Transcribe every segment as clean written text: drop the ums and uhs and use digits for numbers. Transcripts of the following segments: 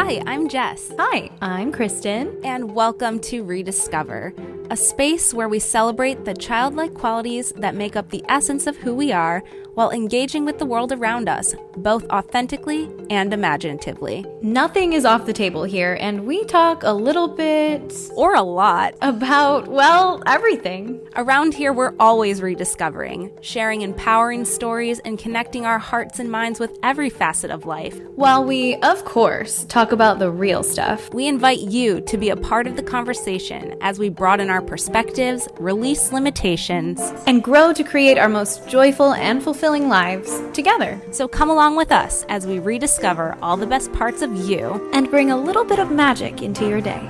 Hi, I'm Jess. Hi, I'm Kristen. And welcome to ReDIScover, a space where we celebrate the childlike qualities that make up the essence of who we are while engaging with the world around us, both authentically and imaginatively. Nothing is off the table here, and we talk a little bit... or a lot. About, well, everything. Around here, we're always rediscovering, sharing empowering stories, and connecting our hearts and minds with every facet of life. While we, of course, talk about the real stuff, we invite you to be a part of the conversation as we broaden our perspectives, release limitations, and grow to create our most joyful and fulfilling lives together. So come along with us as we rediscover all the best parts of you and bring a little bit of magic into your day.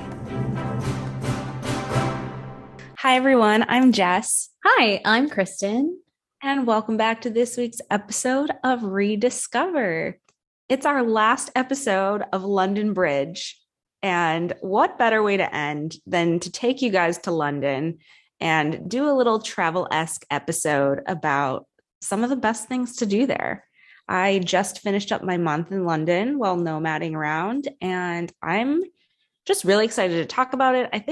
Hi everyone, I'm Jess. Hi, I'm Kristen. And welcome back to this week's episode of ReDIScover. It's our last episode of London Bridge. And what better way to end than to take you guys to London and do a little travel-esque episode about some of the best things to do there. I just finished up my month in London while nomading around, and I'm just really excited to talk about it. I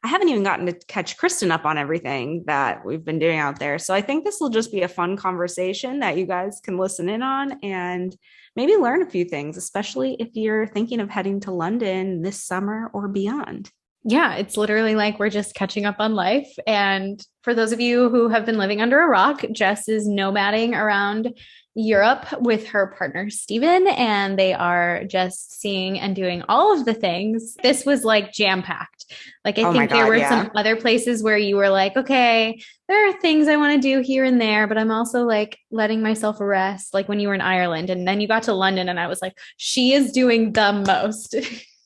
haven't even gotten to catch Kristen up on everything that we've been doing out there. So I think this will just be a fun conversation that you guys can listen in on and maybe learn a few things, especially if you're thinking of heading to London this summer or beyond. Yeah, it's literally like we're just catching up on life. And for those of you who have been living under a rock, Jess is nomading around Europe with her partner, Steven, and they are just seeing and doing all of the things. This was like jam-packed. Like, I think there were some other places where you were like, okay, there are things I want to do here and there, but I'm also like letting myself rest, like when you were in Ireland. And then you got to London and I was like, she is doing the most.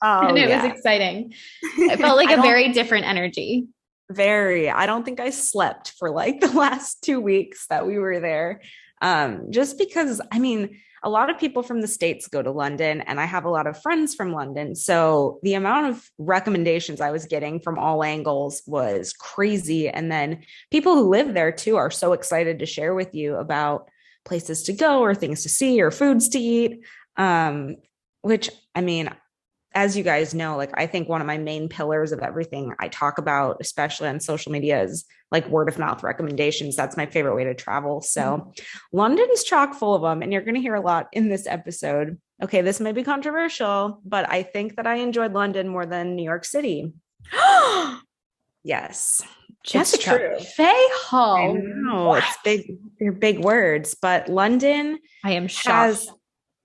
Oh, and it was exciting. It felt like a very different energy. I don't think I slept for like the last 2 weeks that we were there. Just because, a lot of people from the States go to London and I have a lot of friends from London. So the amount of recommendations I was getting from all angles was crazy. And then people who live there too are so excited to share with you about places to go or things to see or foods to eat. As you guys know, like, I think one of my main pillars of everything I talk about, especially on social media, is like word of mouth recommendations. That's my favorite way to travel. So London's chock full of them, and you're going to hear a lot in this episode. Okay, this may be controversial, but I think that I enjoyed London more than New York City. Yes. Jessica Faye Hall. I know, it's big. They're big words, but London. I am shocked.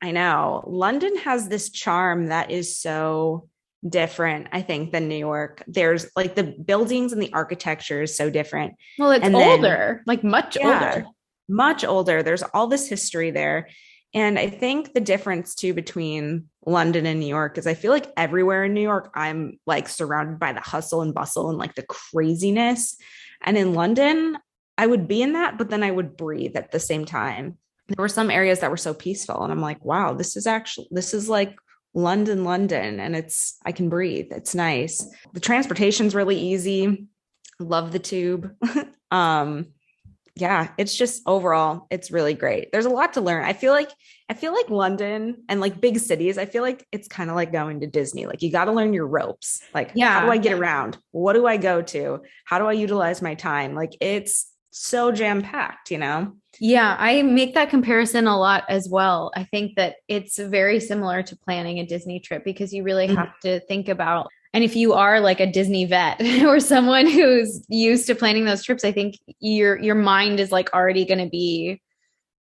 I know. London has this charm that is so different, I think, than New York. There's like the buildings and the architecture is so different. Well, it's older, like much older. Much older. There's all this history there. And I think the difference too between London and New York is I feel like everywhere in New York, I'm like surrounded by the hustle and bustle and like the craziness. And in London, I would be in that, but then I would breathe at the same time. There were some areas that were so peaceful and I'm like, wow, this is like London, and I can breathe. It's nice. The transportation's really easy. Love the tube. It's just overall, it's really great. There's a lot to learn. I feel like London and like big cities, I feel like it's kind of like going to Disney. Like, you got to learn your ropes. Like, how do I get around? What do I go to? How do I utilize my time? Like, it's so jam-packed, Yeah, I make that comparison a lot as well. I think that it's very similar to planning a Disney trip because you really have to think about, and if you are like a Disney vet or someone who's used to planning those trips, I think your mind is like already going to be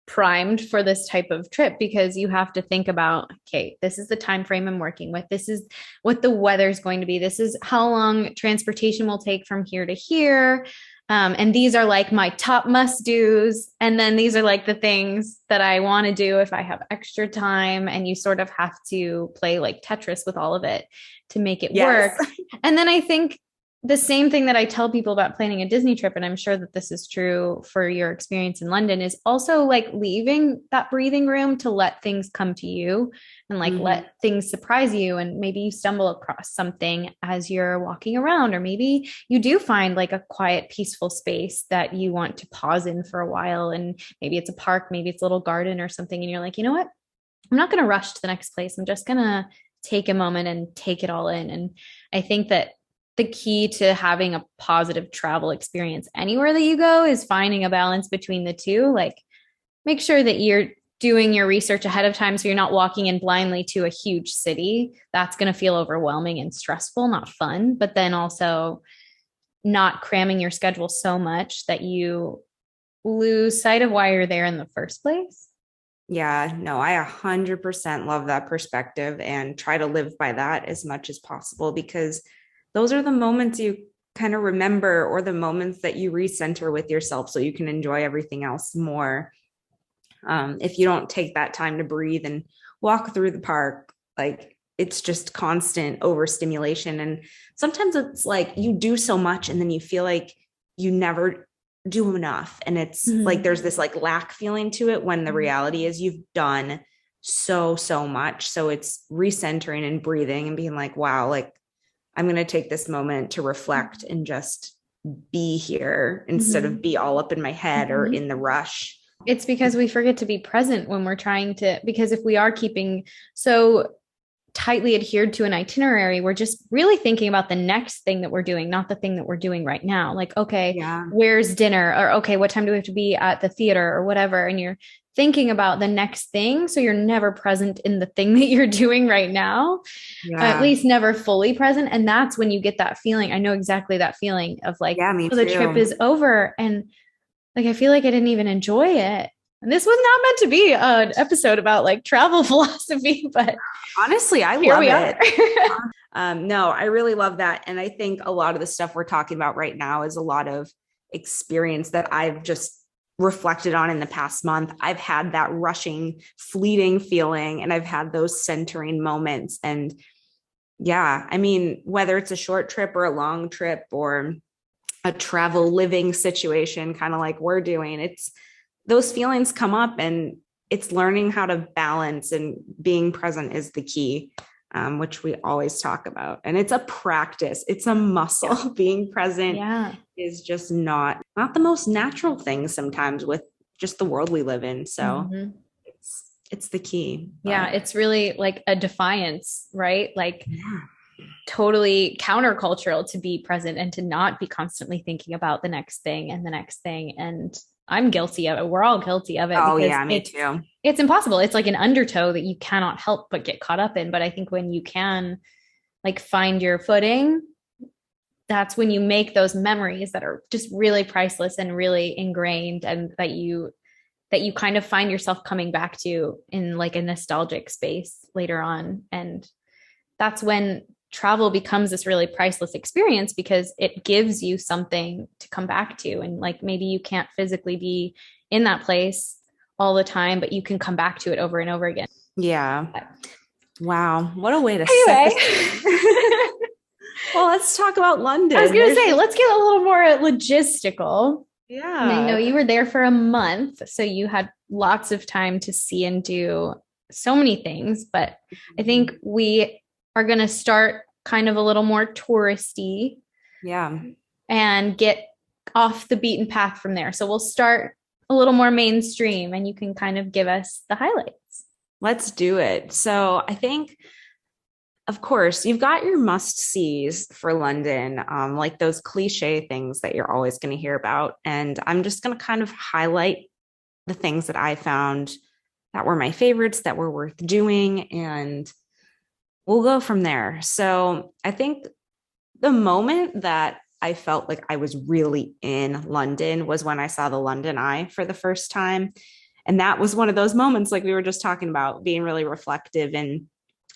primed for this type of trip because you have to think about, okay, this is the time frame I'm working with. This is what the weather's going to be. This is how long transportation will take from here to here. And these are like my top must-dos. And then these are like the things that I want to do if I have extra time. And you sort of have to play like Tetris with all of it to make it work. And then I think the same thing that I tell people about planning a Disney trip, and I'm sure that this is true for your experience in London, is also like leaving that breathing room to let things come to you and like let things surprise you. And maybe you stumble across something as you're walking around, or maybe you do find like a quiet, peaceful space that you want to pause in for a while. And maybe it's a park, maybe it's a little garden or something. And you're like, you know what? I'm not going to rush to the next place. I'm just going to take a moment and take it all in. And I think that the key to having a positive travel experience anywhere that you go is finding a balance between the two. Like, make sure that you're doing your research ahead of time so you're not walking in blindly to a huge city. That's going to feel overwhelming and stressful, not fun. But then also not cramming your schedule so much that you lose sight of why you're there in the first place. Yeah, no, I 100% love that perspective and try to live by that as much as possible, because those are the moments you kind of remember, or the moments that you recenter with yourself so you can enjoy everything else more. If you don't take that time to breathe and walk through the park, like, it's just constant overstimulation. And sometimes it's like you do so much and then you feel like you never do enough. And it's like there's this like lack feeling to it, when the reality is you've done so much. So it's recentering and breathing and being like, wow, like, I'm going to take this moment to reflect and just be here instead of be all up in my head or in the rush. It's because we forget to be present when we're trying to, because if we are keeping so tightly adhered to an itinerary, we're just really thinking about the next thing that we're doing, not the thing that we're doing right now. Like, okay, where's dinner? Or, okay, what time do we have to be at the theater or whatever? And you're thinking about the next thing. So you're never present in the thing that you're doing right now, at least never fully present. And that's when you get that feeling. I know exactly that feeling of like, oh, the trip is over. And like, I feel like I didn't even enjoy it. And this was not meant to be an episode about like travel philosophy, but honestly, I love it. No, I really love that. And I think a lot of the stuff we're talking about right now is a lot of experience that I've just reflected on in the past month. I've had that rushing, fleeting feeling, and I've had those centering moments. And yeah, I mean, whether it's a short trip or a long trip or a travel living situation, kind of like we're doing, it's those feelings come up, and it's learning how to balance, and being present is the key, which we always talk about. And it's a practice. It's a muscle. Being present is just not the most natural thing sometimes with just the world we live in. So it's the key. Yeah. It's really like a defiance, right? Like totally countercultural to be present and to not be constantly thinking about the next thing and the next thing. And I'm guilty of it. We're all guilty of it. Oh yeah, me too. It's impossible. It's like an undertow that you cannot help but get caught up in. But I think when you can like find your footing, that's when you make those memories that are just really priceless and really ingrained, and that you kind of find yourself coming back to in like a nostalgic space later on. And that's when travel becomes this really priceless experience, because it gives you something to come back to. And like, maybe you can't physically be in that place all the time, but you can come back to it over and over again. Yeah. Wow. What a way to set this. Well, let's talk about London. I was going to say, let's get a little more logistical. Yeah. And I know you were there for a month, so you had lots of time to see and do so many things, but I think we are going to start kind of a little more touristy. Yeah. And get off the beaten path from there. So we'll start a little more mainstream, and you can kind of give us the highlights. Let's do it. So I think, of course, you've got your must-sees for London, like those cliche things that you're always going to hear about. And I'm just going to kind of highlight the things that I found that were my favorites, that were worth doing, and we'll go from there. So I think the moment that I felt like I was really in London was when I saw the London Eye for the first time. And that was one of those moments, like we were just talking about, being really reflective. And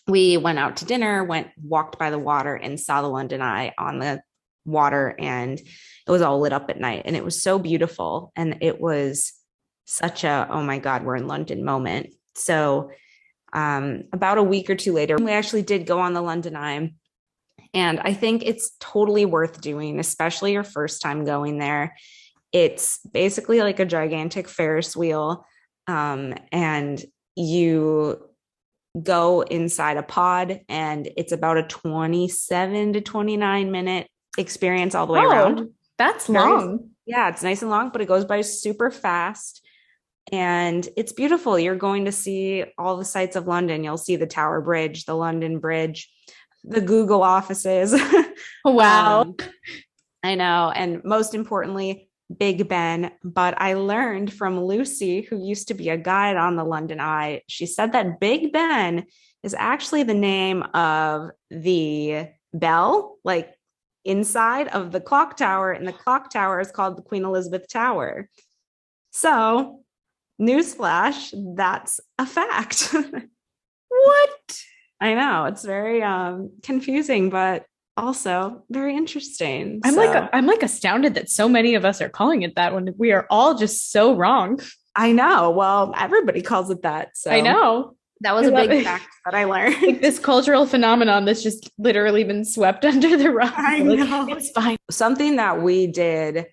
we went out to dinner, walked by the water, and saw the London Eye on the water. And it was all lit up at night. And it was so beautiful. And it was such a, oh my God, we're in London moment. So about a week or two later, we actually did go on the London Eye. And I think it's totally worth doing, especially your first time going there. It's basically like a gigantic Ferris wheel. And you go inside a pod, and it's about a 27 to 29 minute experience all the way around. That's long. Yeah, it's nice and long, but it goes by super fast. And it's beautiful. You're going to see all the sights of London. You'll see the Tower Bridge, the London Bridge, the Google offices. Wow. I know. And most importantly, Big Ben. But I learned from Lucy, who used to be a guide on the London Eye, she said that Big Ben is actually the name of the bell, like inside of the clock tower. And the clock tower is called the Queen Elizabeth Tower. So, newsflash, that's a fact. What? I know. It's very confusing, but also very interesting. I'm like astounded that so many of us are calling it that when we are all just so wrong. I know. Well, everybody calls it that. So I know. that was a big fact that I learned. Like this cultural phenomenon that's just literally been swept under the rug. I know. It's fine. Something that we did,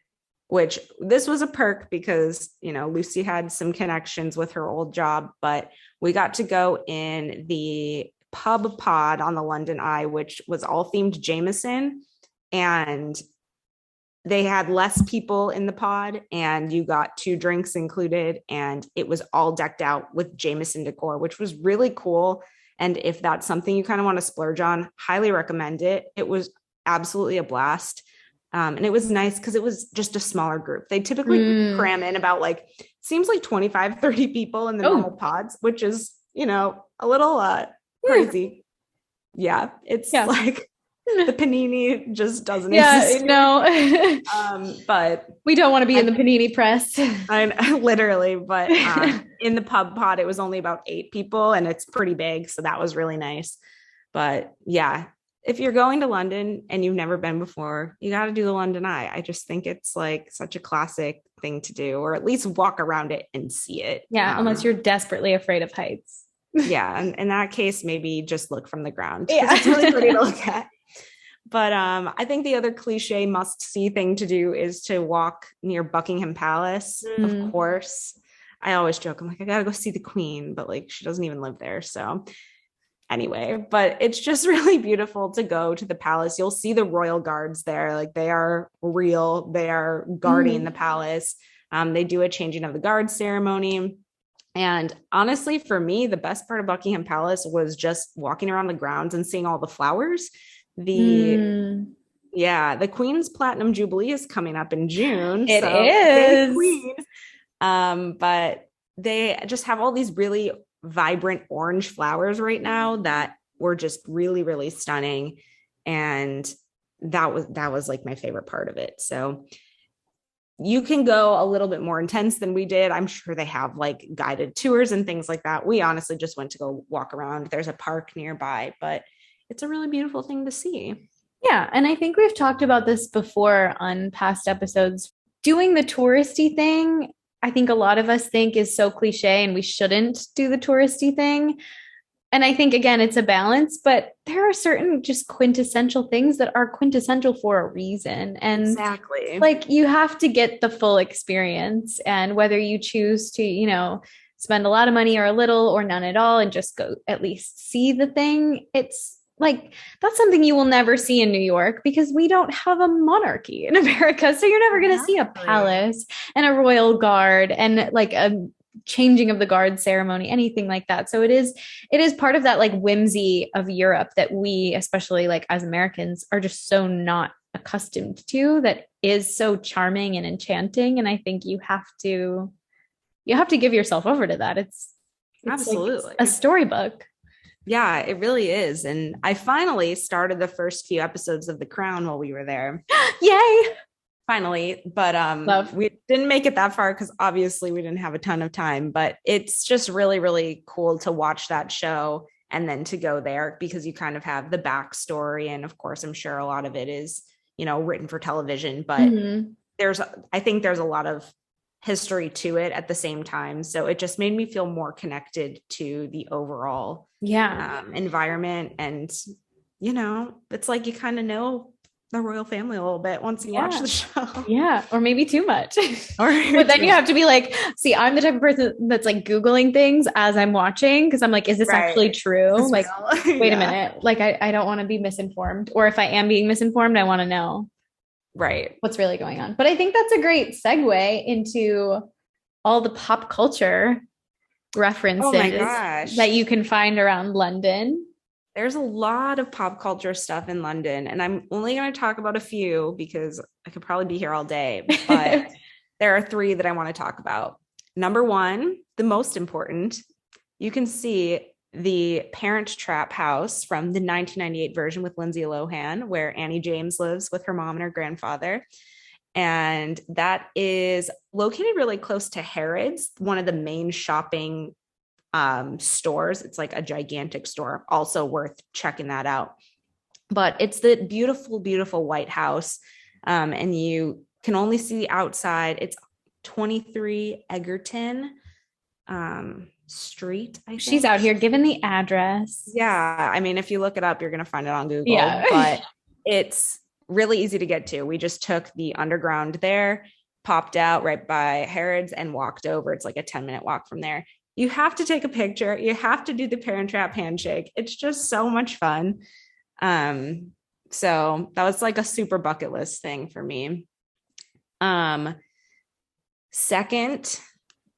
which this was a perk because, you know, Lucy had some connections with her old job, but we got to go in the pub pod on the London Eye, which was all themed Jameson. And they had less people in the pod and you got 2 drinks included. And it was all decked out with Jameson decor, which was really cool. And if that's something you kind of want to splurge on, highly recommend it. It was absolutely a blast. And it was nice because it was just a smaller group. They typically cram in about seems like 25, 30 people in the normal pods, which is, you know, a little crazy. Yeah. It's like the panini just doesn't exist. No. But we don't want to be in the panini press. I literally, but in the pub pod, it was only about 8 people and it's pretty big. So that was really nice. But yeah, if you're going to London and you've never been before, you got to do the London Eye. I just think it's like such a classic thing to do, or at least walk around it and see it. Yeah. Unless you're desperately afraid of heights. Yeah. And in that case, maybe just look from the ground. Yeah. It's really pretty to look at. But I think the other cliche must-see thing to do is to walk near Buckingham Palace, of course. I always joke, I'm like, I gotta go see the Queen, but like she doesn't even live there. So anyway, but it's just really beautiful to go to the palace. You'll see the royal guards there. Like they are real. They are guarding the palace. They do a changing of the guard ceremony. And honestly, for me, the best part of Buckingham Palace was just walking around the grounds and seeing all the flowers. The Queen's Platinum Jubilee is coming up in June. It is. Queen. But they just have all these really vibrant orange flowers right now that were just really, really stunning. And that was like my favorite part of it. So you can go a little bit more intense than we did. I'm sure they have like guided tours and things like that. We honestly just went to go walk around. There's a park nearby, but it's a really beautiful thing to see. Yeah. And I think we've talked about this before on past episodes. Doing the touristy thing, I think a lot of us think is so cliche and we shouldn't do the touristy thing. And I think, again, it's a balance, but there are certain just quintessential things that are quintessential for a reason. And exactly, like you have to get the full experience. And whether you choose to, you know, spend a lot of money or a little or none at all and just go at least see the thing, it's like, that's something you will never see in New York because we don't have a monarchy in America. So you're never going to see a palace and a royal guard and like a changing of the guard ceremony, anything like that. So it is part of that like whimsy of Europe that we, especially like as Americans, are just so not accustomed to, that is so charming and enchanting. And I think you have to give yourself over to that. It's absolutely like a storybook. Yeah, it really is. And I finally started the first few episodes of The Crown while we were there. Yay! Finally. But we didn't make it that far because obviously we didn't have a ton of time. But it's just really, really cool to watch that show and then to go there because you kind of have the backstory. And of course, I'm sure a lot of it is, you know, written for television. But I think there's a lot of history to it at the same time. So it just made me feel more connected to the overall environment. And, you know, it's like you kind of know the royal family a little bit once you watch the show. Yeah. Or maybe too much. But then you have to be like, see, I'm the type of person that's like Googling things as I'm watching. Cause I'm like, is this actually true? Like, wait a minute. Like, I don't want to be misinformed. Or if I am being misinformed, I want to know what's really going on. But I think that's a great segue into all the pop culture Oh my references gosh. that you can find around London. There's a lot of pop culture stuff in London, and I'm only going to talk about a few because I could probably be here all day, but there are three that I want to talk about. Number one, the most important, you can see the Parent Trap house from the 1998 version with Lindsay Lohan, where Annie James lives with her mom and her grandfather. And that is located really close to Harrods, one of the main shopping stores. It's like a gigantic store, also worth checking that out. But it's the beautiful, beautiful White House. And you can only see the outside. It's 23 Egerton Street, I think. She's out here giving the address. Yeah. I mean, if you look it up, you're going to find it on Google. Yeah. But it's really easy to get to. We just took the underground there, popped out right by Harrods and walked over. It's like a 10-minute walk from there. You have to take a picture. You have to do the Parent Trap handshake. It's just so much fun. So that was like a super bucket list thing for me. Second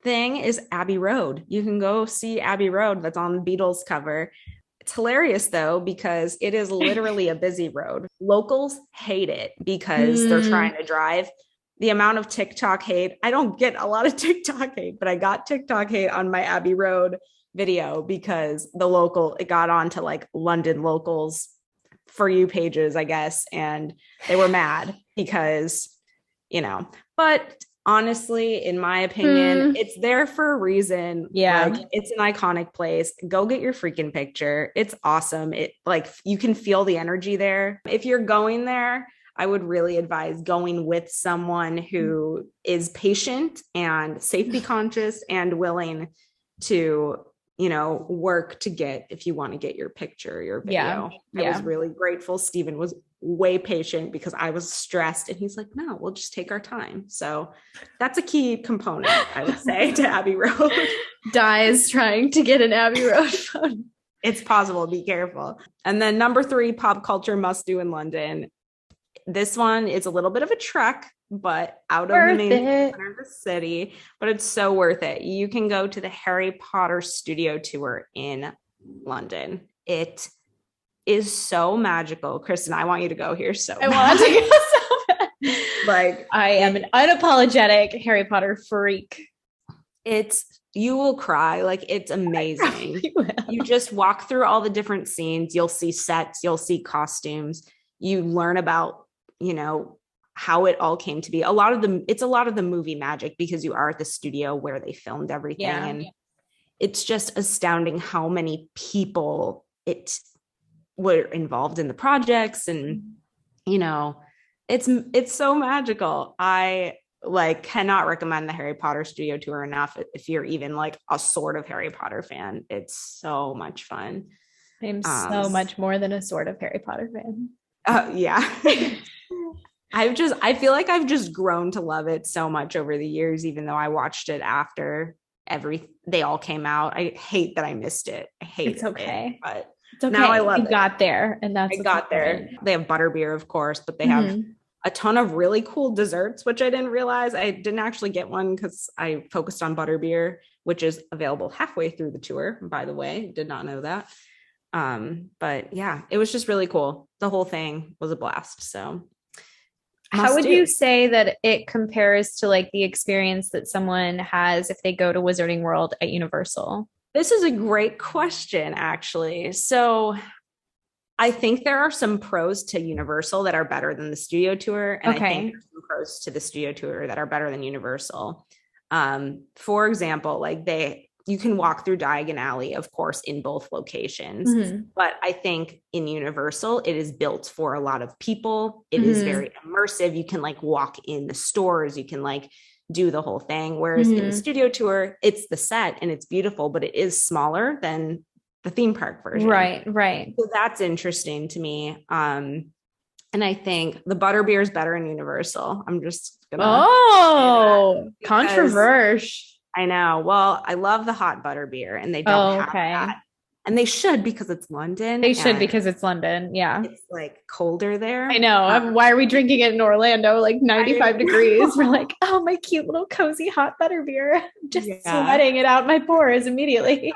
thing is Abbey Road. You can go see Abbey Road. That's on the Beatles cover. It's hilarious though, because it is literally a busy road. Locals hate it because they're trying to drive. The amount of TikTok hate, I don't get a lot of TikTok hate, but I got TikTok hate on my Abbey Road video because it got onto like London locals For You pages, I guess. And they were mad because, but honestly, in my opinion, it's there for a reason. Yeah. Like, it's an iconic place. Go get your freaking picture. It's awesome. It like you can feel the energy there. If you're going there, I would really advise going with someone who is patient and safety conscious and willing to, work to get, if you want to get your picture, your video. I was really grateful. Steven was way patient because I was stressed and he's like, no, we'll just take our time. So that's a key component, I would say, to Abbey Road. Di is trying to get an Abbey Road phone. It's possible. Be careful. And then number 3, pop culture must do in London. This one is a little bit of a trek, but out of the main center of the city, but it's so worth it. You can go to the Harry Potter studio tour in London. It is so magical. Kristen, I want you to go here I want to go so bad. Like, I am an unapologetic Harry Potter freak. You will cry. Like, it's amazing. You just walk through all the different scenes. You'll see sets, you'll see costumes. You learn about, how it all came to be. It's a lot of the movie magic because you are at the studio where they filmed everything. Yeah. And it's just astounding how many people were involved in the projects. And, it's so magical. I cannot recommend the Harry Potter studio tour enough. If you're even like a sort of Harry Potter fan, it's so much fun. I'm so much more than a sort of Harry Potter fan. Yeah. I feel like I've just grown to love it so much over the years, even though I watched it after they all came out. I hate that I missed it. I hate it. It's okay. But it's okay. Now I love it. You got there, and I got there. They have butterbeer, of course, but they have a ton of really cool desserts, which I didn't realize. I didn't actually get one because I focused on butterbeer, which is available halfway through the tour, by the way. Did not know that. But yeah, it was just really cool. The whole thing was a blast. So how would you say that it compares to like the experience that someone has if they go to Wizarding World at Universal? This is a great question, actually. So I think there are some pros to Universal that are better than the studio tour. And I think there's some pros to the studio tour that are better than Universal. For example, you can walk through Diagon Alley, of course, in both locations. But I think in Universal, it is built for a lot of people. It is very immersive. You can walk in the stores. You can do the whole thing. Whereas in the studio tour, it's the set and it's beautiful, but it is smaller than the theme park version. Right. So that's interesting to me. And I think the butterbeer is better in Universal. I'm just gonna controversial. I know. Well, I love the hot butter beer and they don't have that And they should because it's London They should and because it's London. Yeah. it's like colder I there. know. Why are we drinking it in Orlando, like 95 I degrees? We're like, oh, my cute little cozy hot butter beer. I'm just yeah. sweating it out my pores immediately.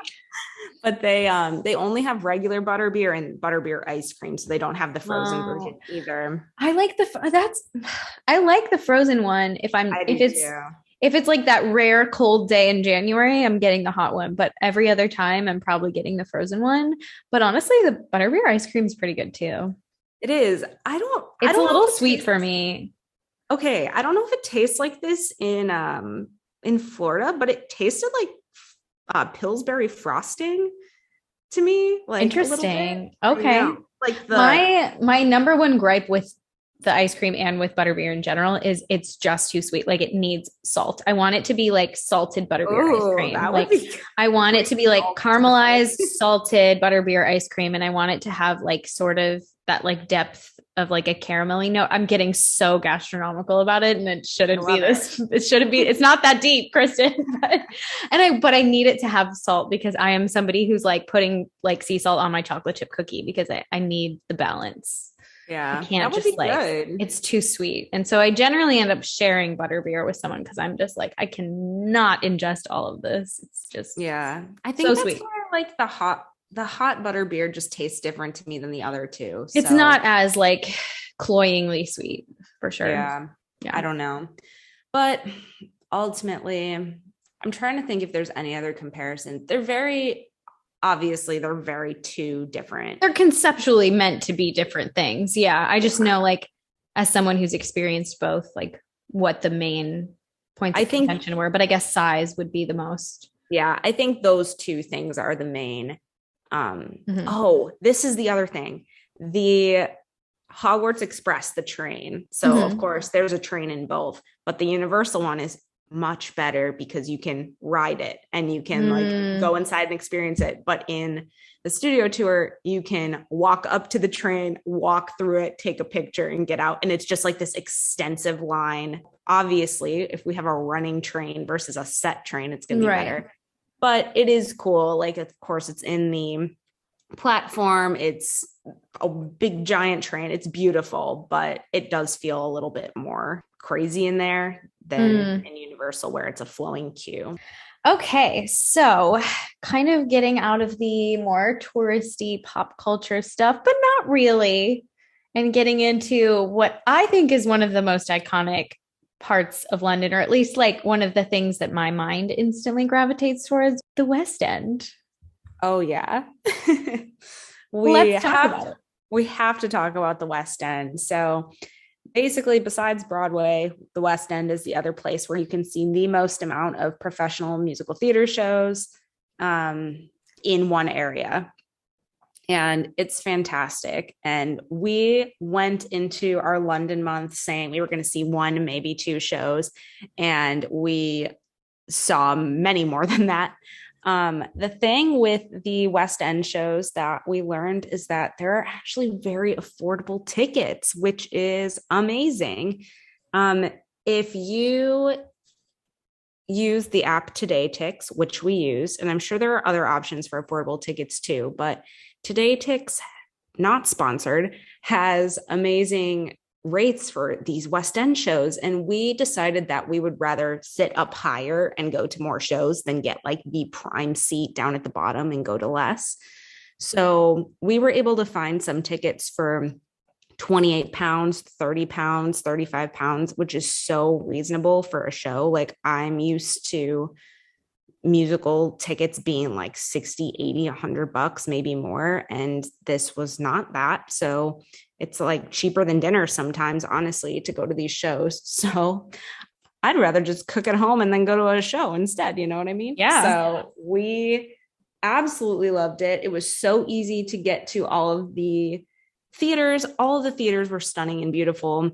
But they only have regular butterbeer and butterbeer ice cream, so they don't have the frozen version Oh, either. I like I like the frozen one I do too. if it's like that rare cold day in January, I'm getting the hot one, but every other time I'm probably getting the frozen one. But honestly, the butterbeer ice cream is pretty good too. It is. I It's a don't know little if it sweet tastes for me. okay. I don't know if it tastes like this in Florida, but it tasted like Pillsbury frosting to me, like a little bit. Interesting. I know. Okay. Like the My number one gripe with the ice cream and with butterbeer in general is it's just too sweet. Like it needs salt. I want it to be like salted butterbeer ice oh, cream. that would Like be I want it to be like salt to the caramelized face. salted butterbeer ice cream and I want it to have like sort of that like depth of like a caramelly note. I'm getting so gastronomical about it and it I shouldn't be love it. this. It shouldn't be. It's not that deep, Kristen. But I need it to have salt because I am somebody who's like putting like sea salt on my chocolate chip cookie because I need the balance. I Yeah, can't that would be just like good. it's too sweet. And so I generally end up sharing butterbeer with someone because I'm just like, I cannot ingest all of this. It's just Yeah, I so think that's sweet. why I like the hot butter beer just tastes different to me than the other two. It's So not as like cloyingly sweet for sure. yeah, I Yeah. don't know. But ultimately, I'm trying to think if there's any other comparison. They're very two different. They're conceptually meant to be different things. Yeah. I just know like as someone who's experienced both, like what the main points I of think, contention were, but I guess size would be the most. yeah, I think those two things are the main. Mhm. Oh, this is the other thing. The Hogwarts Express, the train. So of Mhm. course there's a train in both, but the Universal one is much better because you can ride it and you can like go Mm, inside and experience it. But in the studio tour, you can walk up to the train, walk through it, take a picture and get out. And it's just like this extensive line. Obviously, if we have a running train versus a set train, it's going to be right. better. But it is cool. Like, of course, it's in the platform. It's a big giant train. It's beautiful, but it does feel a little bit more crazy in there than Mm. in Universal where it's a flowing queue. Okay, so kind of getting out of the more touristy pop culture stuff, but not really, and getting into what I think is one of the most iconic parts of London, or at least like one of the things that my mind instantly gravitates towards, the West End. Oh yeah. we Let's talk have about it. we have to talk about the West End. So basically, besides Broadway, the West End is the other place where you can see the most amount of professional musical theater shows in one area. And it's fantastic. And we went into our London month saying we were going to see one, maybe two shows, and we saw many more than that. The thing with the West End shows that we learned is that there are actually very affordable tickets, which is amazing. If you use the app Today Tix, which we use, and I'm sure there are other options for affordable tickets too, but Today Tix, not sponsored, has amazing rates for these West End shows. And we decided that we would rather sit up higher and go to more shows than get like the prime seat down at the bottom and go to less. So we were able to find some tickets for £28, £30, £35, which is so reasonable for a show. Like I'm used to musical tickets being like 60, 80, $100, maybe more. And this was not that. So it's like cheaper than dinner sometimes, honestly, to go to these shows. So I'd rather just cook at home and then go to a show instead. You know what I mean? Yeah. So we absolutely loved it. It was so easy to get to all of the theaters. All of the theaters were stunning and beautiful.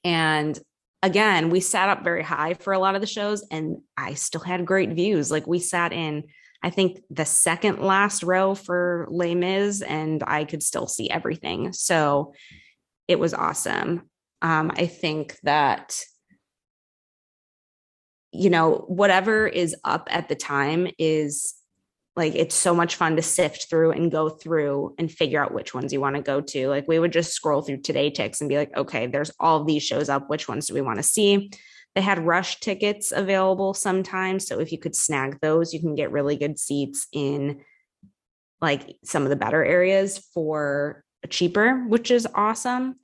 And again, we sat up very high for a lot of the shows and I still had great views. Like we sat in, I think, the second last row for Les Mis and I could still see everything. So it was awesome. I think that, you know, whatever is up at the time is like it's so much fun to sift through and go through and figure out which ones you want to go to. Like we would just scroll through Today Ticks and be like, okay, there's all of these shows up. Which ones do we want to see? They had rush tickets available sometimes. So if you could snag those, you can get really good seats in like some of the better areas for cheaper, which is awesome.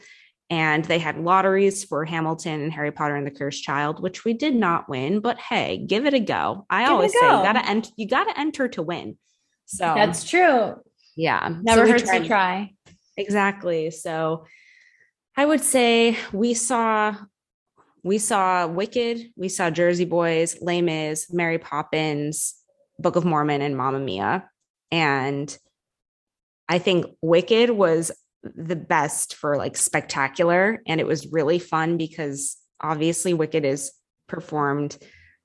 And they had lotteries for Hamilton and Harry Potter and the Cursed Child, which we did not win, but hey, give it a go. I always say you gotta enter to win. So that's true. Yeah. Never hurts to try. Exactly. So I would say we saw Wicked, we saw Jersey Boys, Les Mis, Mary Poppins, Book of Mormon, and Mamma Mia. And I think Wicked was the best for like spectacular. And it was really fun because obviously Wicked is performed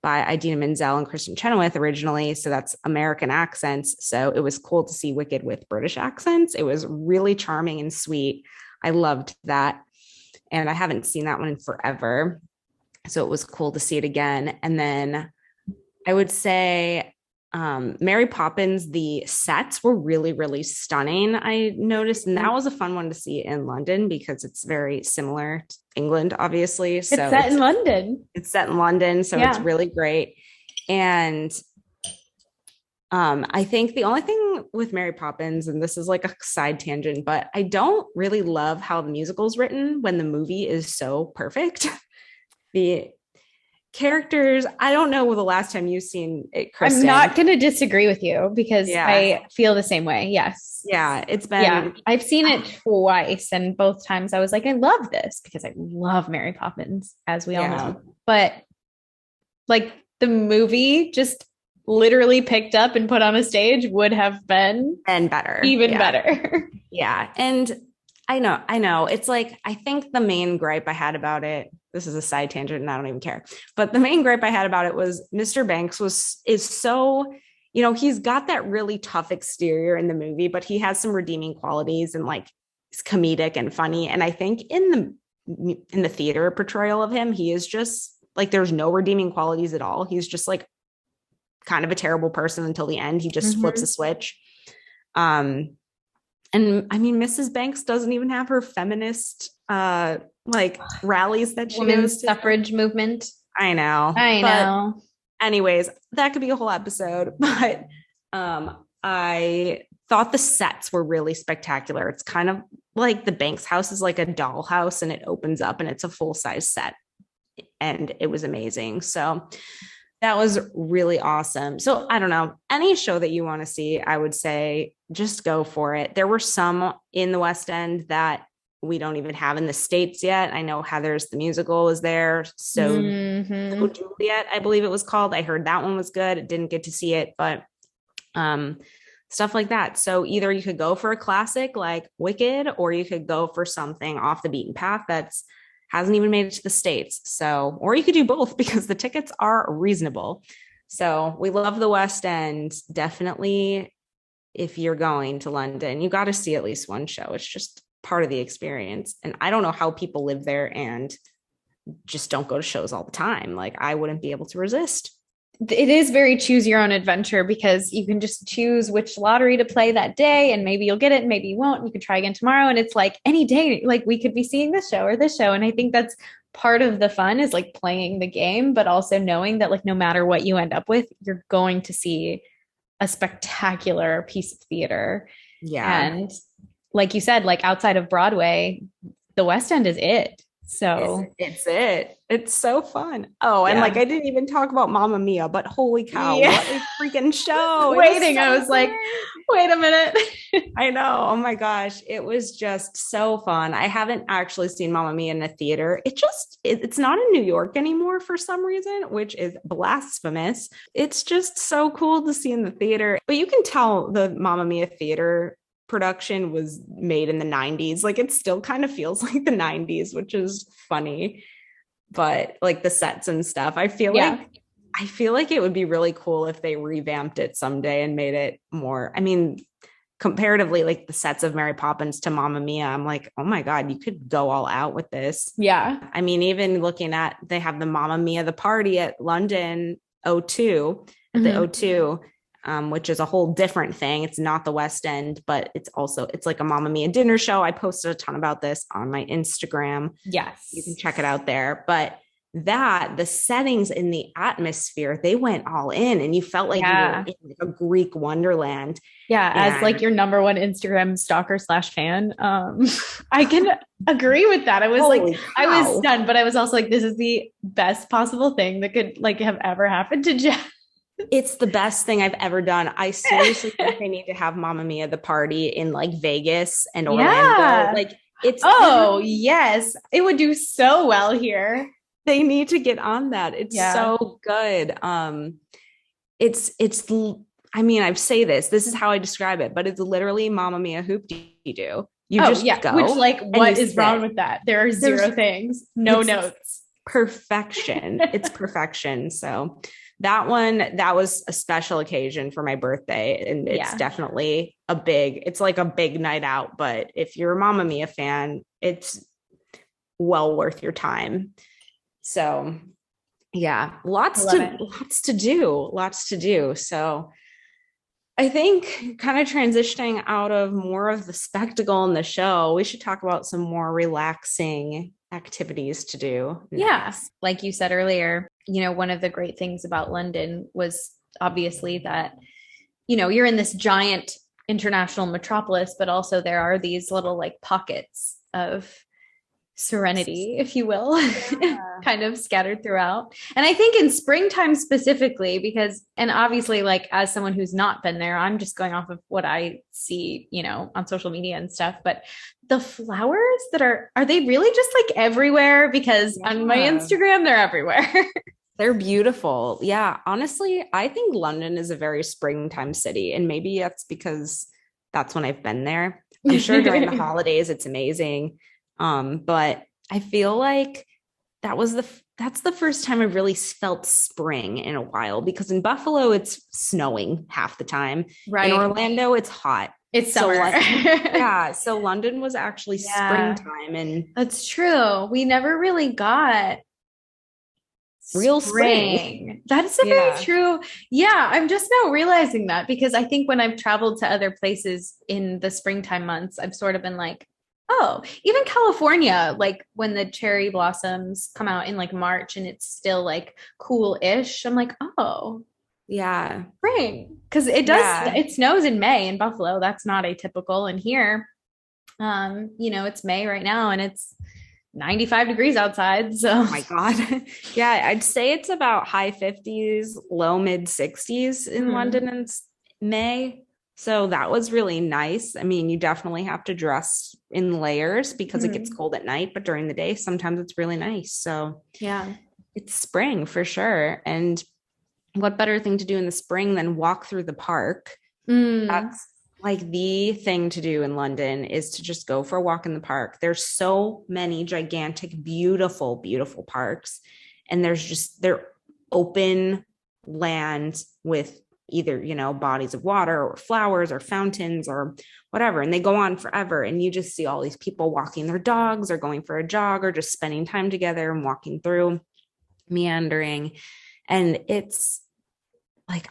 by Idina Menzel and Kristen Chenoweth originally. So that's American accents. So it was cool to see Wicked with British accents. It was really charming and sweet. I loved that. And I haven't seen that one in forever. So it was cool to see it again. And then I would say Mary Poppins, the sets were really, really stunning, I noticed. And that was a fun one to see in London because it's very similar to England, obviously. So it's set in London. It's set in London. So it's really great. And I think the only thing with Mary Poppins, and this is like a side tangent, but I don't really love how the musical's written when the movie is so perfect. The characters, I don't know the last time you've seen it, Kristen. I'm not going to disagree with you because I feel the same way. Yes. Yeah, it's been. I've seen it twice, and both times I was like, I love this because I love Mary Poppins, as we all know. But like the movie just literally picked up and put on a stage would have been better, even better. Yeah. And I know. It's like, I think the main gripe I had about it, this is a side tangent and I don't even care, but the main gripe I had about it was Mr. Banks is so, he's got that really tough exterior in the movie, but he has some redeeming qualities and like he's comedic and funny. And I think in the theater portrayal of him, he is just like, there's no redeeming qualities at all. He's just like kind of a terrible person until the end. He just flips a switch. And I mean, Mrs. Banks doesn't even have her feminist like rallies that she Women's suffrage movement. I know. But anyways, that could be a whole episode. But I thought the sets were really spectacular. It's kind of like the Banks house is like a dollhouse and it opens up and it's a full-size set. And it was amazing. So that was really awesome. So I don't know, any show that you want to see, I would say just go for it. There were some in the West End that we don't even have in the States yet. I know Heather's the musical is there. So Juliet, I believe it was called. I heard that one was good. I didn't get to see it, but stuff like that. So either you could go for a classic like Wicked, or you could go for something off the beaten path that's hasn't even made it to the States. So, or you could do both because the tickets are reasonable. So we love the West End. Definitely, if you're going to London, you got to see at least one show. It's just part of the experience. And I don't know how people live there and just don't go to shows all the time. Like I wouldn't be able to resist. It is very choose your own adventure because you can just choose which lottery to play that day and maybe you'll get it and maybe you won't. You can try again tomorrow. And it's like any day, like we could be seeing this show or this show. And I think that's part of the fun is like playing the game, but also knowing that like no matter what you end up with, you're going to see a spectacular piece of theater. Yeah. And like you said, like outside of Broadway, the West End is it. So it's it. It's so fun. Oh, and like I didn't even talk about Mamma Mia, but holy cow, what a freaking show. I was like, wait a minute. I know. Oh my gosh. It was just so fun. I haven't actually seen Mamma Mia in a theater. It's not in New York anymore for some reason, which is blasphemous. It's just so cool to see in the theater. But you can tell the Mamma Mia theater production was made in the 90s. Like it still kind of feels like the 90s, which is funny. But like the sets and stuff, I feel like it would be really cool if they revamped it someday and made it more, I mean, comparatively, like the sets of Mary Poppins to Mamma Mia, I'm like, oh my God, you could go all out with this. Yeah. I mean, even looking at, they have the Mamma Mia, the party at London O2, at the O2. which is a whole different thing. It's not the West End, but it's like a Mamma Mia dinner show. I posted a ton about this on my Instagram. Yes. You can check it out there. But the settings in the atmosphere, they went all in, and you felt like you were in like a Greek wonderland. Yeah, as like your number one Instagram stalker / fan. I can agree with that. I was I was stunned, but I was also like, this is the best possible thing that could like have ever happened to Jeff. It's the best thing I've ever done. I seriously think they need to have Mamma Mia the party in like Vegas and Orlando. Like yes, it would do so well here. They need to get on that. It's so good. I mean, I say this is how I describe it, but it's literally Mamma Mia hoop-dee-doo. You just go. Which, like, what is wrong with that? There are zero things, no notes. Perfection. It's perfection. So that was a special occasion for my birthday. And it's definitely it's like a big night out. But if you're a Mamma Mia fan, it's well worth your time. So yeah, lots to do. So I think kind of transitioning out of more of the spectacle in the show, we should talk about some more relaxing activities to do. Yeah. Like you said earlier, one of the great things about London was obviously that, you're in this giant international metropolis, but also there are these little like pockets of serenity, if you will, kind of scattered throughout. And I think in springtime specifically, and obviously like as someone who's not been there, I'm just going off of what I see, on social media and stuff, but the flowers that are they really just like everywhere? Because on my Instagram, they're everywhere. They're beautiful. Yeah. Honestly, I think London is a very springtime city, and maybe that's because that's when I've been there. I'm sure during the holidays, it's amazing. But I feel like that's the first time I really felt spring in a while, because in Buffalo, it's snowing half the time. Right. In Orlando, it's hot. It's summer. So London was actually springtime. And that's true. We never really got real spring. That's very true. Yeah. I'm just now realizing that, because I think when I've traveled to other places in the springtime months, I've sort of been like, oh, even California, like when the cherry blossoms come out in like March and it's still like cool-ish, I'm like, oh, yeah, spring. Because it snows in May in Buffalo. That's not atypical. And here, it's May right now and it's 95 degrees outside. So, oh my God. Yeah, I'd say it's about high 50s, low mid 60s in London in May. So that was really nice. I mean, you definitely have to dress in layers because it gets cold at night, but during the day, sometimes it's really nice. So yeah, it's spring for sure. And what better thing to do in the spring than walk through the park? That's like the thing to do in London, is to just go for a walk in the park. There's so many gigantic, beautiful, beautiful parks. And they're open land with either, bodies of water or flowers or fountains or whatever. And they go on forever. And you just see all these people walking their dogs or going for a jog or just spending time together and walking through, meandering. And it's like,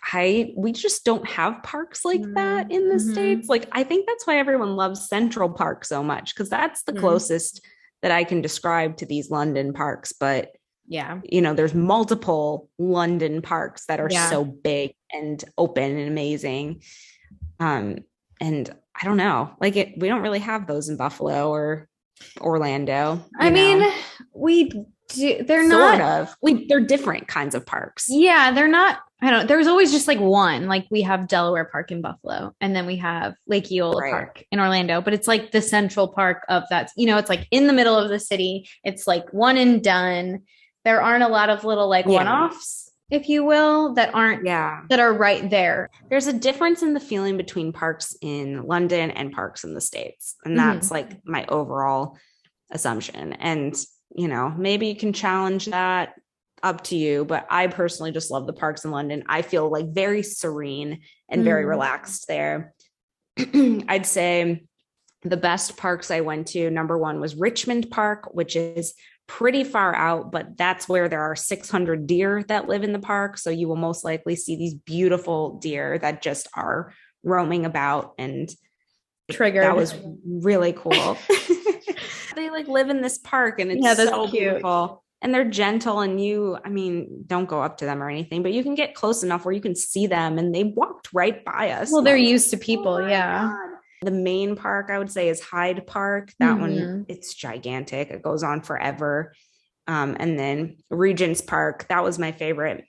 we just don't have parks like that in the States. Like, I think that's why everyone loves Central Park so much, because that's the closest that I can describe to these London parks. But yeah, there's multiple London parks that are so big and open and amazing. And I don't know, like we don't really have those in Buffalo or Orlando. I mean, we do. They're they're different kinds of parks. Yeah, they're not. I don't know. There's always just like one, like we have Delaware Park in Buffalo, and then we have Lake Eola Park in Orlando, but it's like the central park of that, it's like in the middle of the city. It's like one and done. There aren't a lot of little like one-offs, if you will, that are right there. There's a difference in the feeling between parks in London and parks in the States. And that's like my overall assumption. And, maybe you can challenge that, up to you. But I personally just love the parks in London. I feel like very serene and very relaxed there. I'd say the best parks I went to, number one was Richmond Park, which is pretty far out, but that's where there are 600 deer that live in the park. So you will most likely see these beautiful deer that just are roaming about, and Triggered. that was really cool. They like live in this park, and it's so cute. Beautiful. And they're gentle, and don't go up to them or anything, but you can get close enough where you can see them, and they walked right by us. Well, they're used to people. Yeah. God. The main park, I would say, is Hyde Park. That one, it's gigantic. It goes on forever. And then Regent's Park, that was my favorite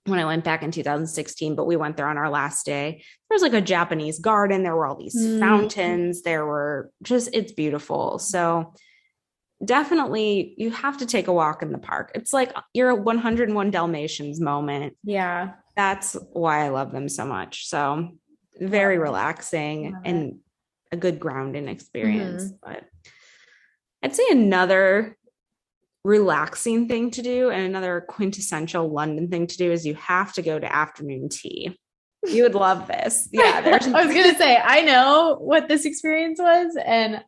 when I went back in 2016, but we went there on our last day. There was like a Japanese garden. There were all these fountains. It's beautiful. So definitely you have to take a walk in the park. It's like your 101 Dalmatians moment. Yeah. That's why I love them so much. So very relaxing and a good grounding experience. But I'd say another relaxing thing to do and another quintessential London thing to do is you have to go to afternoon tea. You would love this. Yeah. I was going to say, I know what this experience was. And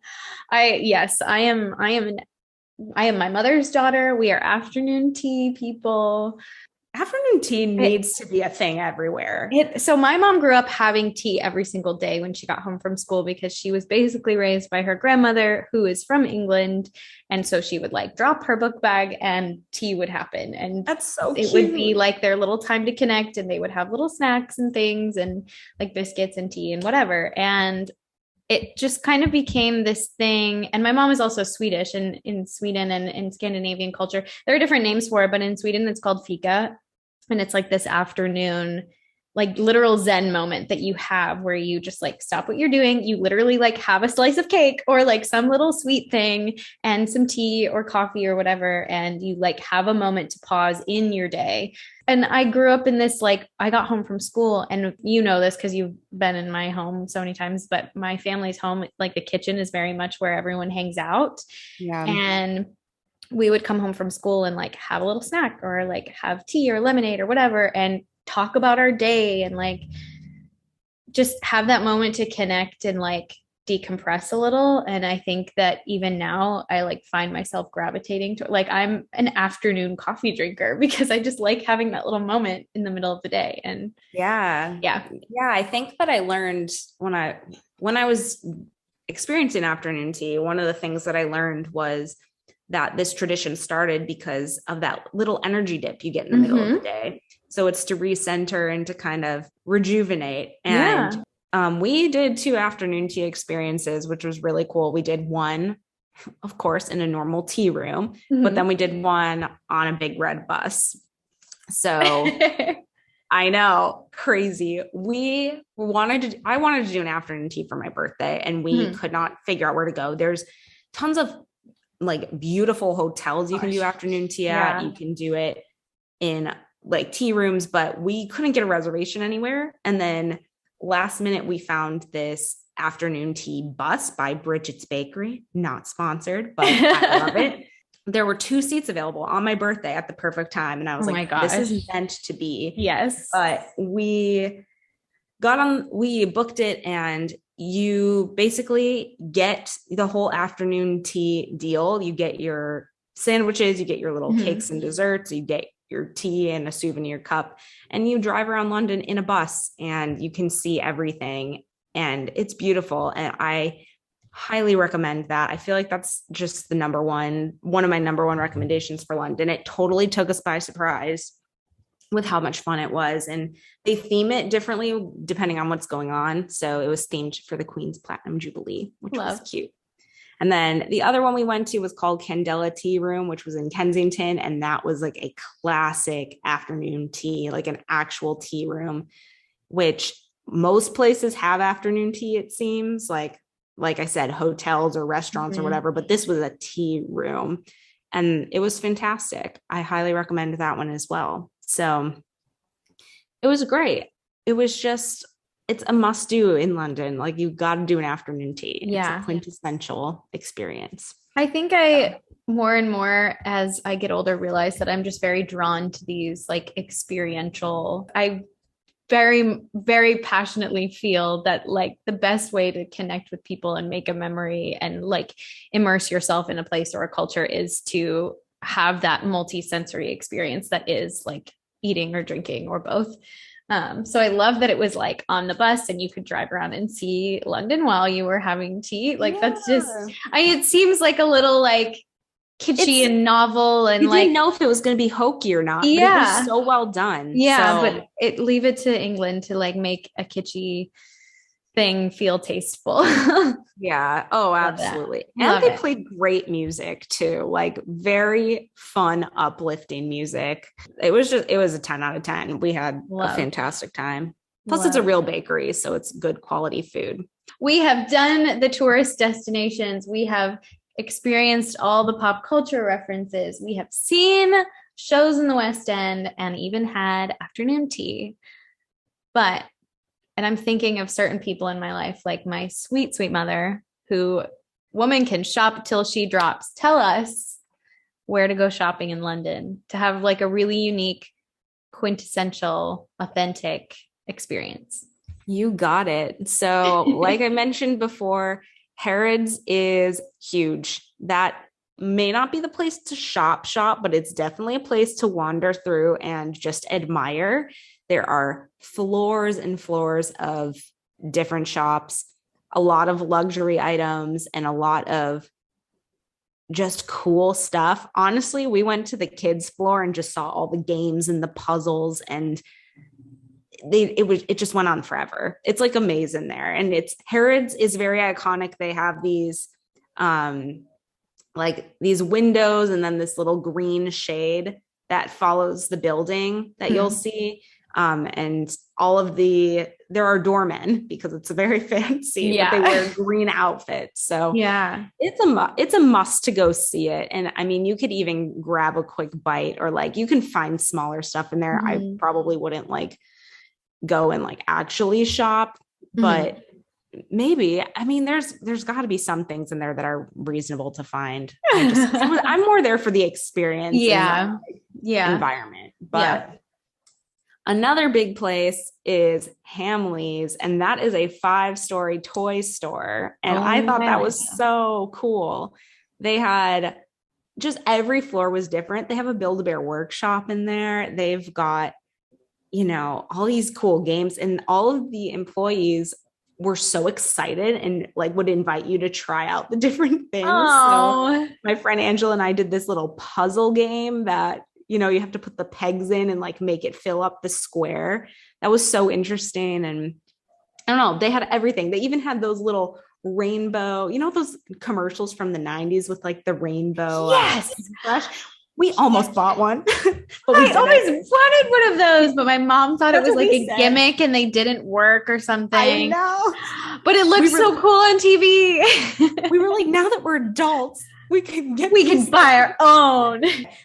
I am my mother's daughter. We are afternoon tea people. Afternoon tea needs to be a thing everywhere. So my mom grew up having tea every single day when she got home from school, because she was basically raised by her grandmother, who is from England. And so she would like drop her book bag and tea would happen. And that's so cute. It would be like their little time to connect, and they would have little snacks and things and like biscuits and tea and whatever. And it just kind of became this thing. And my mom is also Swedish, and in Sweden and in Scandinavian culture, there are different names for it, but in Sweden it's called fika. And it's like this afternoon, like literal Zen moment that you have where you just like stop what you're doing. You literally like have a slice of cake or like some little sweet thing and some tea or coffee or whatever. And you like have a moment to pause in your day. And I grew up in this, like, I got home from school, and you know this because you've been in my home so many times, but my family's home, like the kitchen is very much where everyone hangs out. Yeah. And we would come home from school and like have a little snack or like have tea or lemonade or whatever and talk about our day and like just have that moment to connect and like decompress a little. And I think that even now I like find myself gravitating to, like, I'm an afternoon coffee drinker because I just like having that little moment in the middle of the day. And yeah. I think that I learned when I was experiencing afternoon tea, one of the things that I learned was that this tradition started because of that little energy dip you get in the middle of the day. So it's to recenter and to kind of rejuvenate. And we did 2 afternoon tea experiences, which was really cool. We did one, of course, in a normal tea room, but then we did one on a big red bus. So I know, crazy. I wanted to do an afternoon tea for my birthday, and we could not figure out where to go. There's tons of like beautiful hotels you can do afternoon tea at. You can do it in like tea rooms, but we couldn't get a reservation anywhere. And then last minute we found this afternoon tea bus by Bridget's Bakery, not sponsored, but I love it. There were 2 seats available on my birthday at the perfect time. And I was this is meant to be. Yes. But we booked it, and you basically get the whole afternoon tea deal. You get your sandwiches, you get your little cakes and desserts, you get your tea and a souvenir cup, and you drive around London in a bus, and you can see everything, and it's beautiful. And I highly recommend that. I feel like that's just one of my number one recommendations for London. It totally took us by surprise with how much fun it was. And they theme it differently depending on what's going on. So it was themed for the Queen's Platinum Jubilee, which was cute. And then the other one we went to was called Candela Tea Room, which was in Kensington. And that was like a classic afternoon tea, like an actual tea room, which most places have afternoon tea, it seems. Like I said, hotels or restaurants or whatever, but this was a tea room. And it was fantastic. I highly recommend that one as well. So it was great. It was just, it's a must do in London. Like, you got to do an afternoon tea. Yeah. It's a quintessential experience. I think I more and more as I get older realize that I'm just very drawn to these like experiential. I very, very passionately feel that like the best way to connect with people and make a memory and like immerse yourself in a place or a culture is to have that multi-sensory experience that is like eating or drinking or both. So I love that it was like on the bus and you could drive around and see London while you were having tea. Like that's just, it seems like a little like kitschy and novel, and you like didn't know if it was going to be hokey or not. Yeah, but it was so well done. Yeah, but leave it to England to like make a kitschy thing feel tasteful. Yeah. Oh, absolutely. And they played great music too, like very fun, uplifting music. It was a 10 out of 10. We had a fantastic time. Plus, it's a real bakery, so it's good quality food. We have done the tourist destinations. We have experienced all the pop culture references. We have seen shows in the West End and even had afternoon tea. And I'm thinking of certain people in my life, like my sweet, sweet mother, who woman can shop till she drops. Tell us where to go shopping in London to have like a really unique, quintessential, authentic experience. You got it. So like I mentioned before, Harrods is huge. That may not be the place to shop, but it's definitely a place to wander through and just admire. There are floors and floors of different shops, a lot of luxury items, and a lot of just cool stuff. Honestly, we went to the kids' floor and just saw all the games and the puzzles, and it just went on forever. It's like a maze in there. And Harrods is very iconic. They have these like these windows and then this little green shade that follows the building that you'll see. And there are doormen because it's very fancy, but they wear green outfits. So it's a must to go see it. And I mean, you could even grab a quick bite, or like you can find smaller stuff in there. I probably wouldn't like go and like actually shop, but maybe, I mean, there's got to be some things in there that are reasonable to find. I'm more there for the experience. Environment. But another big place is Hamleys, and that is a 5-story toy store. And I thought that was so cool. They had just every floor was different. They have a Build-A-Bear workshop in there. They've got, all these cool games, and all of the employees were so excited and like would invite you to try out the different things. So my friend Angela and I did this little puzzle game that, you have to put the pegs in and like make it fill up the square. That was so interesting. And I don't know, they had everything. They even had those little rainbow, those commercials from the 90s with like the rainbow. Yes. We almost bought one. But I always wanted one of those, but my mom thought it was like a gimmick and they didn't work or something. I know. But it looks so cool on TV. We were like, now that we're adults, we can buy our own.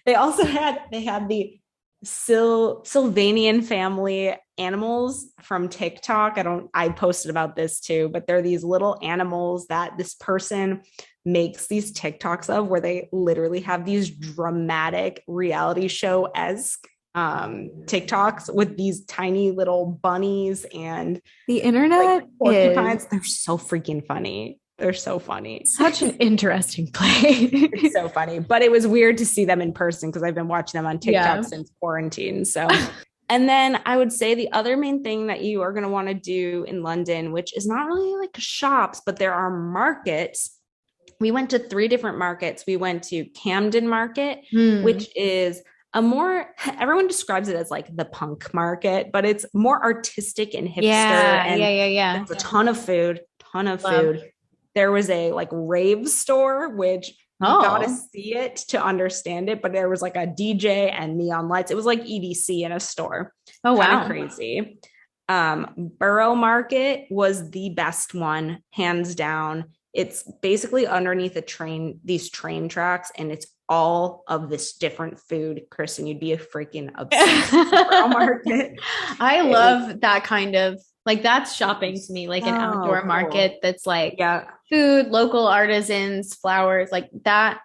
They also had the Sylvanian family animals from TikTok. I posted about this too, but they're these little animals that this person makes these TikToks of, where they literally have these dramatic reality show-esque TikToks with these tiny little bunnies and the internet porcupines. They're so freaking funny. They're so funny. Such an interesting play. It's so funny, but it was weird to see them in person because I've been watching them on TikTok since quarantine. So, and then I would say the other main thing that you are going to want to do in London, which is not really like shops, but there are markets. We went to 3 different markets. We went to Camden Market, which is everyone describes it as like the punk market, but it's more artistic and hipster. Yeah. There's a ton of food. There was a like rave store, which you got to see it to understand it. But there was like a DJ and neon lights. It was like EDC in a store. Oh, wow. Crazy. Borough Market was the best one, hands down. It's basically underneath these train tracks, and it's all of this different food. Kristen, you'd be a freaking obsessed with Borough Market. I love that kind of, like, that's shopping to me, like an outdoor market that's like food, local artisans, flowers, like that.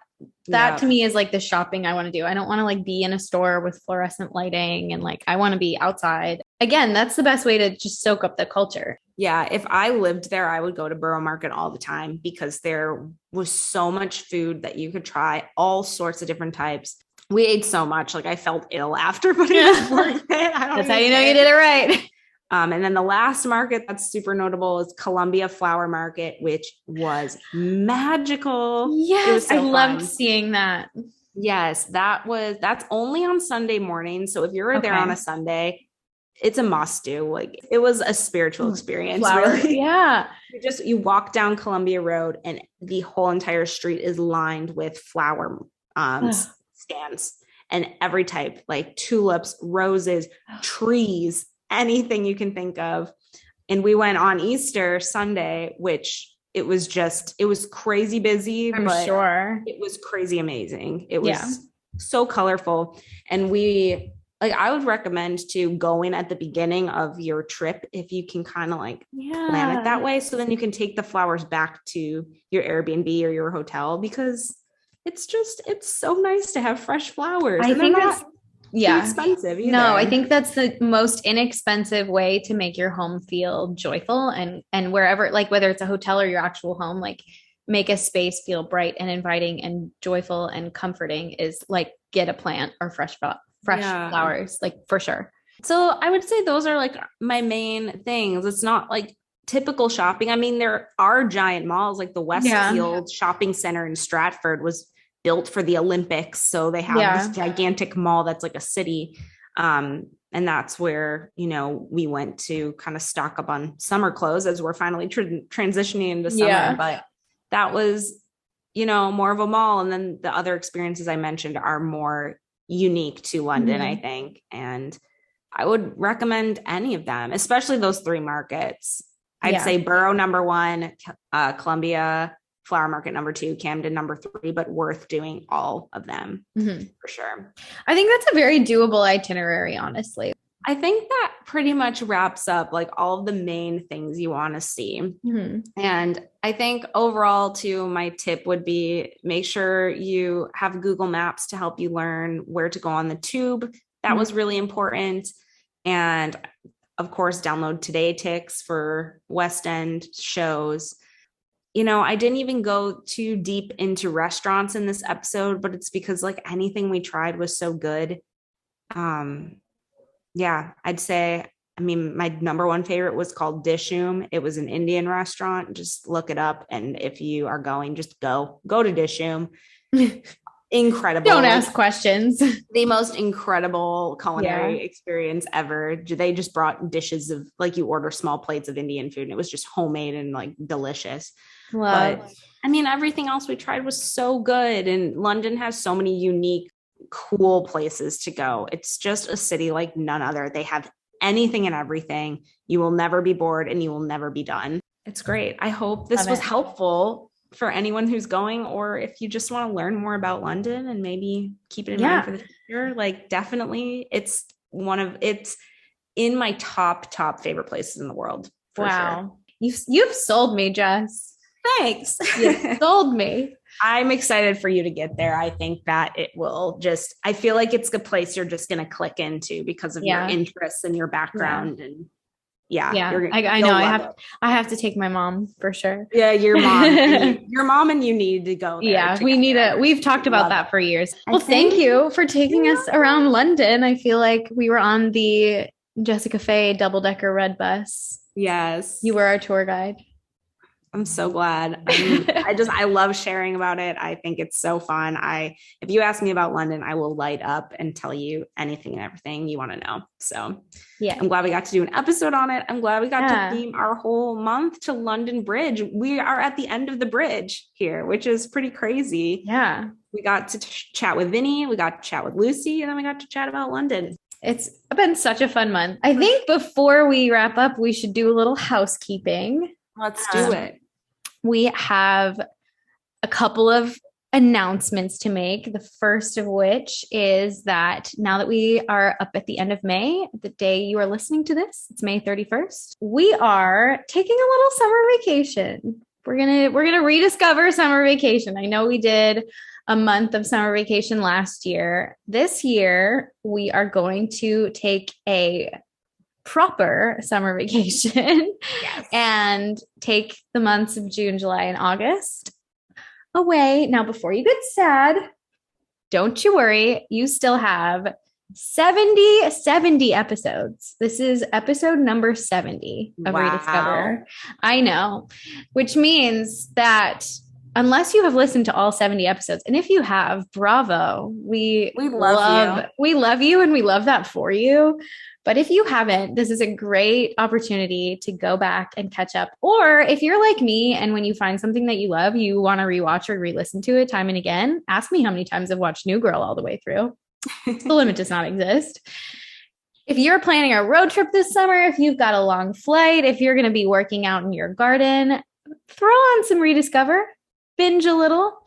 That to me is like the shopping I want to do. I don't want to like be in a store with fluorescent lighting, and like I want to be outside. again, that's the best way to just soak up the culture. Yeah, if I lived there, I would go to Borough Market all the time because there was so much food that you could try, all sorts of different types. We ate so much, like I felt ill after, but it was worth it. That's how you know you did it right. And then the last market that's super notable is Columbia Flower Market, which was magical. Yes, so I loved seeing that. Yes, that's only on Sunday morning. So if you're there on a Sunday, it's a must do. Like it was a spiritual experience. Really. Yeah. You walk down Columbia Road and the whole entire street is lined with flower stands and every type, like tulips, roses, trees, anything you can think of. And we went on Easter Sunday, which it was crazy busy. I'm but sure it was crazy amazing. It was so colorful. And I would recommend to go in at the beginning of your trip if you can kind of plan it that way. So then you can take the flowers back to your Airbnb or your hotel because it's so nice to have fresh flowers. I think that's too expensive either. No, I think that's the most inexpensive way to make your home feel joyful and wherever, like whether it's a hotel or your actual home, like make a space feel bright and inviting and joyful and comforting is like get a plant or fresh flowers, like for sure. So I would say those are like my main things. It's not like typical shopping. I mean, there are giant malls like the Westfield Shopping Center in Stratford was built for the Olympics. So they have this gigantic mall that's like a city. And that's where, we went to kind of stock up on summer clothes as we're finally transitioning into summer. Yeah. But that was, more of a mall. And then the other experiences I mentioned are more unique to London, I think. And I would recommend any of them, especially those 3 markets. I'd say Borough number 1, Columbia Flower Market number 2, Camden number 3, but worth doing all of them for sure. I think that's a very doable itinerary, honestly. I think that pretty much wraps up like all of the main things you want to see. And I think overall too, my tip would be make sure you have Google Maps to help you learn where to go on the tube. That was really important. And of course, download Today Ticks for West End shows. I didn't even go too deep into restaurants in this episode, but it's because like anything we tried was so good. I'd say, my number 1 favorite was called Dishoom. It was an Indian restaurant. Just look it up. And if you are going, just go to Dishoom. Incredible. Don't ask questions. The most incredible culinary experience ever. They just brought dishes of like you order small plates of Indian food and it was just homemade and like delicious. But everything else we tried was so good. And London has so many unique, cool places to go. It's just a city like none other. They have anything and everything. You will never be bored and you will never be done. It's great. I hope this was helpful for anyone who's going, or if you just want to learn more about London and maybe keep it in mind for the future. Like definitely it's in my top favorite places in the world. Wow. Sure. You've sold me, Jess. Thanks. You sold me. I'm excited for you to get there. I think that it will I feel like it's a place you're just going to click into because of your interests and your background and I know. I have to take my mom for sure. Yeah, your mom and you need to go there. Yeah, we've talked about that for years. Well, thank you for taking us around London. I feel like we were on the Jessica Fay double-decker red bus. Yes. You were our tour guide. I'm so glad. I love sharing about it. I think it's so fun. If you ask me about London, I will light up and tell you anything and everything you want to know. So I'm glad we got to do an episode on it. I'm glad we got to theme our whole month to London Bridge. We are at the end of the bridge here, which is pretty crazy. Yeah. We got to chat with Vinny. We got to chat with Lucy, and then we got to chat about London. It's been such a fun month. I think before we wrap up, we should do a little housekeeping. Let's do it. We have a couple of announcements to make. The first of which is that now that we are up at the end of May, the day you are listening to this, it's May 31st, we are taking a little summer vacation. We're gonna rediscover summer vacation. I know we did a month of summer vacation last year. This year, we are going to take a proper summer vacation Yes. and take the months of June, July, and August away. Now, before you get sad, don't you worry. You still have 70 episodes. This is episode number 70 of ReDIScover. I know, which means that unless you have listened to all 70 episodes, and if you have, bravo. We love you and we love that for you. But if you haven't, this is a great opportunity to go back and catch up. Or if you're like me and when you find something that you love, you want to rewatch or re-listen to it time and again, ask me how many times I've watched New Girl all the way through. The limit does not exist. If you're planning a road trip this summer, if you've got a long flight, if you're going to be working out in your garden, throw on some ReDIScover, binge a little,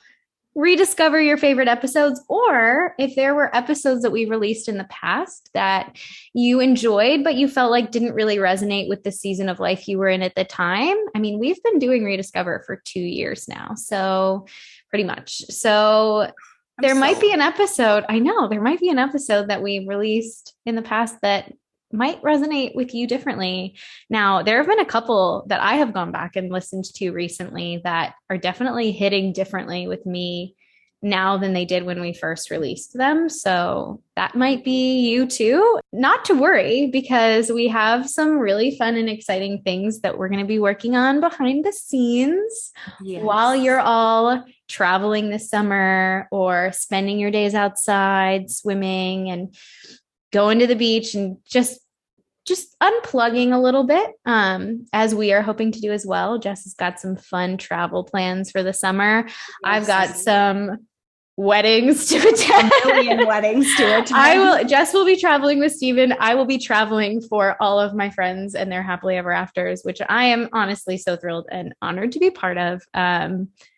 rediscover your favorite episodes, or if there were episodes that we released in the past that you enjoyed, but you felt like didn't really resonate with the season of life you were in at the time. I mean, we've been doing ReDIScover for 2 years now, so pretty much. So there might be an episode. I know there might be an episode that we released in the past that might resonate with you differently. Now, there have been a couple that I have gone back and listened to recently that are definitely hitting differently with me now than they did when we first released them. So that might be you too. Not to worry, because we have some really fun and exciting things that we're going to be working on behind the scenes while you're all traveling this summer or spending your days outside swimming and going to the beach and just unplugging a little bit, as we are hoping to do as well. Jess has got some fun travel plans for the summer. Yes. I've got some weddings to attend. A million weddings to attend. Jess will be traveling with Steven. I will be traveling for all of my friends and their happily ever afters, which I am honestly so thrilled and honored to be part of.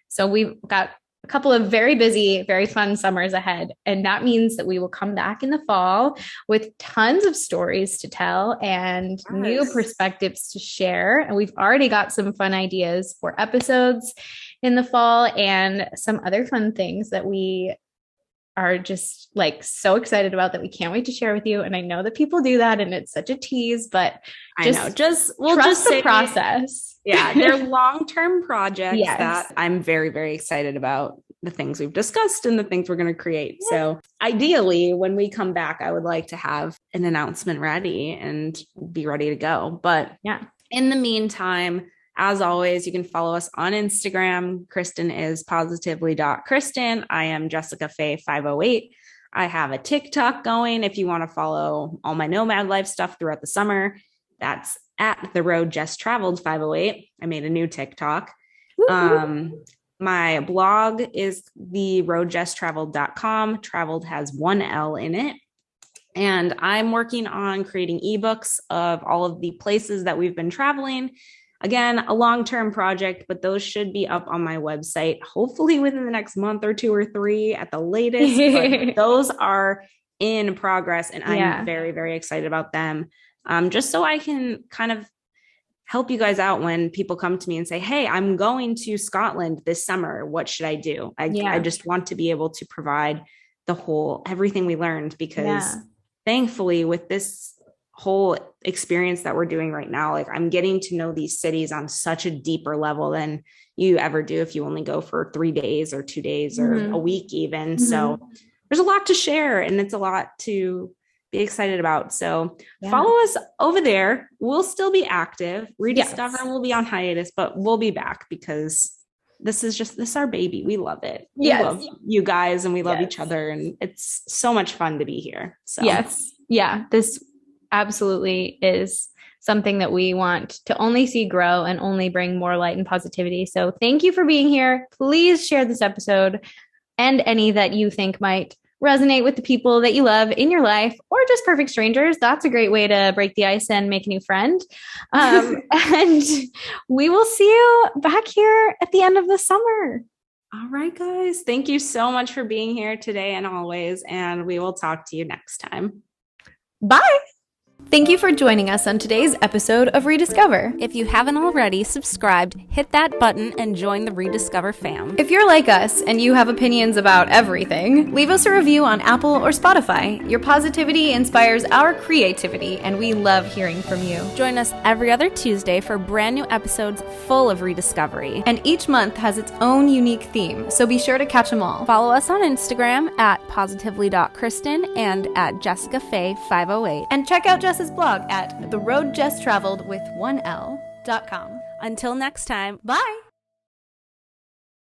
So we've got a couple of very busy, very fun summers ahead. And that means that we will come back in the fall with tons of stories to tell and new perspectives to share. And we've already got some fun ideas for episodes in the fall and some other fun things that we are just like so excited about that we can't wait to share with you. And I know that people do that and it's such a tease, but we'll trust the process. Yeah, they're long-term projects that I'm very, very excited about, the things we've discussed and the things we're going to create. Yeah. So ideally, when we come back, I would like to have an announcement ready and be ready to go. But in the meantime, as always, you can follow us on Instagram. Kristen is positively.Kristen. I am Jessica Faye 508. I have a TikTok going if you want to follow all my nomad life stuff throughout the summer. That's at The Road Just Traveled 508. I made a new TikTok. My blog is theroadjusttraveled.com. Traveled has one L in it. And I'm working on creating ebooks of all of the places that we've been traveling. Again, a long-term project, but those should be up on my website, hopefully within the next month or 2 or 3 at the latest. But those are in progress, and I'm very, very excited about them. Just so I can kind of help you guys out when people come to me and say, hey, I'm going to Scotland this summer. What should I do? I just want to be able to provide everything we learned, because thankfully with this whole experience that we're doing right now, like I'm getting to know these cities on such a deeper level than you ever do if you only go for 3 days or 2 days or a week even. So there's a lot to share and it's a lot to be excited about. So follow us over there. We'll still be active. ReDIScover will be on hiatus, but we'll be back because this is our baby. We love it. We love you guys and we love each other. And it's so much fun to be here. So this absolutely is something that we want to only see grow and only bring more light and positivity. So thank you for being here. Please share this episode and any that you think might resonate with the people that you love in your life, or just perfect strangers. That's a great way to break the ice and make a new friend. And we will see you back here at the end of the summer. All right, guys. Thank you so much for being here today and always. And we will talk to you next time. Bye. Thank you for joining us on today's episode of ReDIScover. If you haven't already subscribed, hit that button and join the ReDIScover fam. If you're like us and you have opinions about everything, leave us a review on Apple or Spotify. Your positivity inspires our creativity, and we love hearing from you. Join us every other Tuesday for brand new episodes full of rediscovery. And each month has its own unique theme, so be sure to catch them all. Follow us on Instagram at positively.kristen and at jessicafay508. And check out Jess's blog at theroadjesstraveled with 1l.com. Until next time, bye!